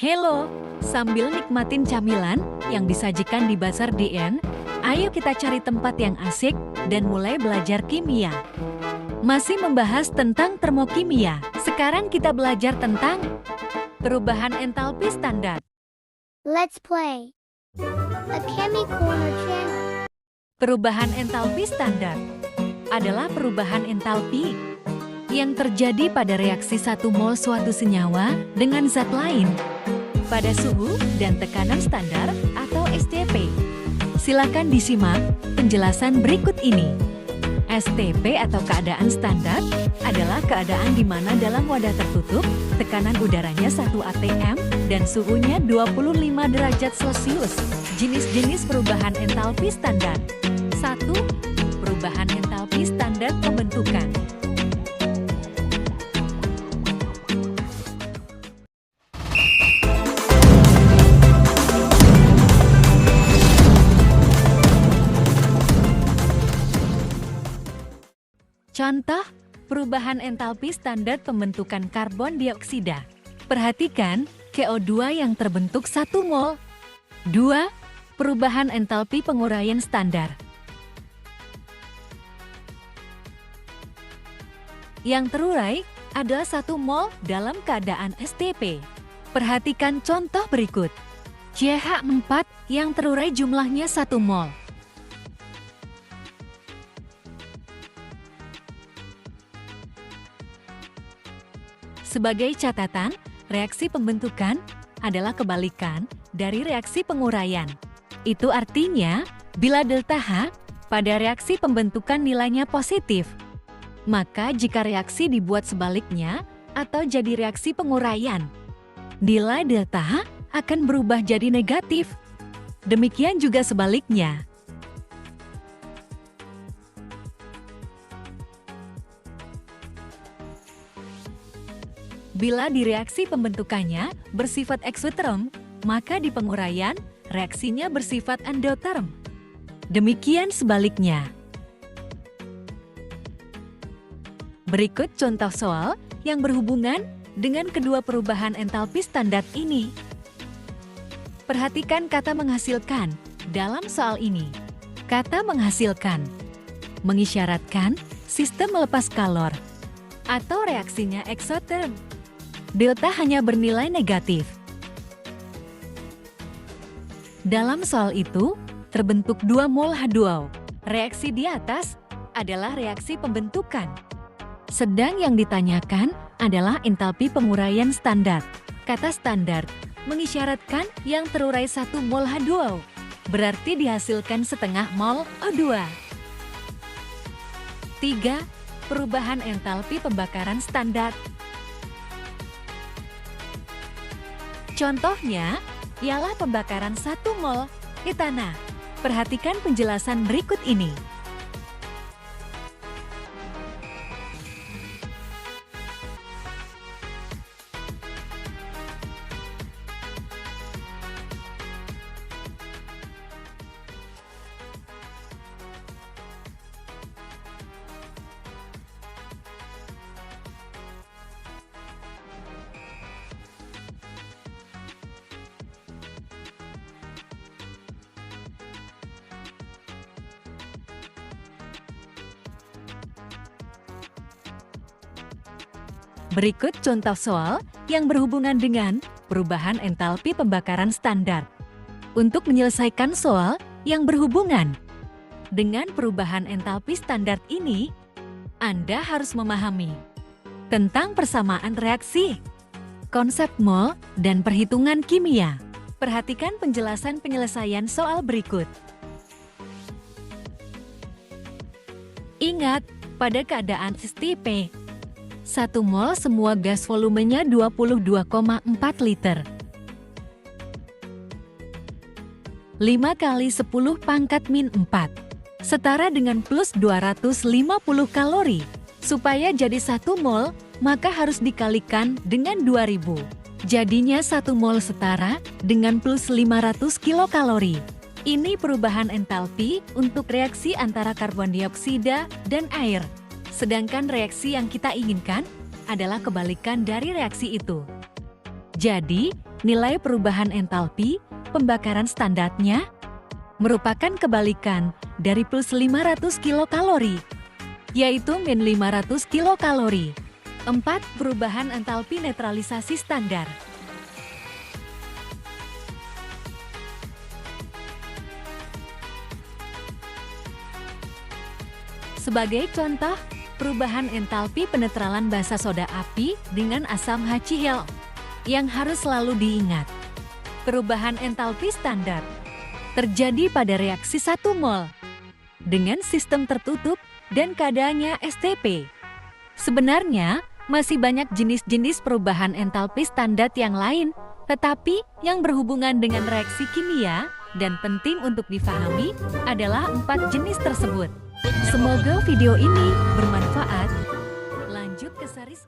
Hello, sambil nikmatin camilan yang disajikan di Bazar DN, ayo kita cari tempat yang asik dan mulai belajar kimia. Masih membahas tentang termokimia, sekarang kita belajar tentang perubahan entalpi standar. Let's play a Chemi Corner channel. Perubahan entalpi standar adalah perubahan entalpi yang terjadi pada reaksi 1 mol suatu senyawa dengan zat lain pada suhu dan tekanan standar atau STP. Silakan disimak penjelasan berikut ini. STP atau keadaan standar adalah keadaan di mana dalam wadah tertutup, tekanan udaranya 1 atm dan suhunya 25 derajat Celcius. Jenis-jenis perubahan entalpi standar. 1. Perubahan entalpi standar pembentukan. Contoh, perubahan entalpi standar pembentukan karbon dioksida. Perhatikan CO2 yang terbentuk 1 mol. 2. Perubahan entalpi penguraian standar. Yang terurai adalah 1 mol dalam keadaan STP. Perhatikan contoh berikut. CH4 yang terurai jumlahnya 1 mol. Sebagai catatan, reaksi pembentukan adalah kebalikan dari reaksi penguraian. Itu artinya, bila delta H pada reaksi pembentukan nilainya positif, maka jika reaksi dibuat sebaliknya atau jadi reaksi penguraian, nilai delta H akan berubah jadi negatif. Demikian juga sebaliknya. Bila di reaksi pembentukannya bersifat eksoterm, maka di penguraian reaksinya bersifat endoterm. Demikian sebaliknya. Berikut contoh soal yang berhubungan dengan kedua perubahan entalpi standar ini. Perhatikan kata menghasilkan dalam soal ini. Kata menghasilkan mengisyaratkan sistem melepas kalor atau reaksinya eksoterm. Delta hanya bernilai negatif. Dalam soal itu, terbentuk 2 mol H2O. Reaksi di atas adalah reaksi pembentukan. Sedang yang ditanyakan adalah entalpi penguraian standar. Kata standar mengisyaratkan yang terurai 1 mol H2O. Berarti dihasilkan setengah mol O2. 3. Perubahan entalpi pembakaran standar. Contohnya ialah pembakaran 1 mol etana. Perhatikan penjelasan berikut ini. Berikut contoh soal yang berhubungan dengan perubahan entalpi pembakaran standar. Untuk menyelesaikan soal yang berhubungan dengan perubahan entalpi standar ini, Anda harus memahami tentang persamaan reaksi, konsep mol, dan perhitungan kimia. Perhatikan penjelasan penyelesaian soal berikut. Ingat, pada keadaan STP, 1 mol semua gas volumenya 22,4 liter. 5 kali 10 pangkat min 4, setara dengan plus 250 kalori. Supaya jadi 1 mol, maka harus dikalikan dengan 2000. Jadinya 1 mol setara dengan plus 500 kilokalori. Ini perubahan entalpi untuk reaksi antara karbon dioksida dan air. Sedangkan reaksi yang kita inginkan adalah kebalikan dari reaksi itu. Jadi, nilai perubahan entalpi pembakaran standarnya merupakan kebalikan dari plus 500 kilokalori, yaitu min 500 kilokalori. 4. Perubahan entalpi netralisasi standar. Sebagai contoh, perubahan entalpi penetralan basa soda api dengan asam HCl yang harus selalu diingat. Perubahan entalpi standar terjadi pada reaksi 1 mol dengan sistem tertutup dan keadaannya STP. Sebenarnya, masih banyak jenis-jenis perubahan entalpi standar yang lain, tetapi yang berhubungan dengan reaksi kimia dan penting untuk difahami adalah 4 jenis tersebut. Semoga video ini bermanfaat. Lanjut ke series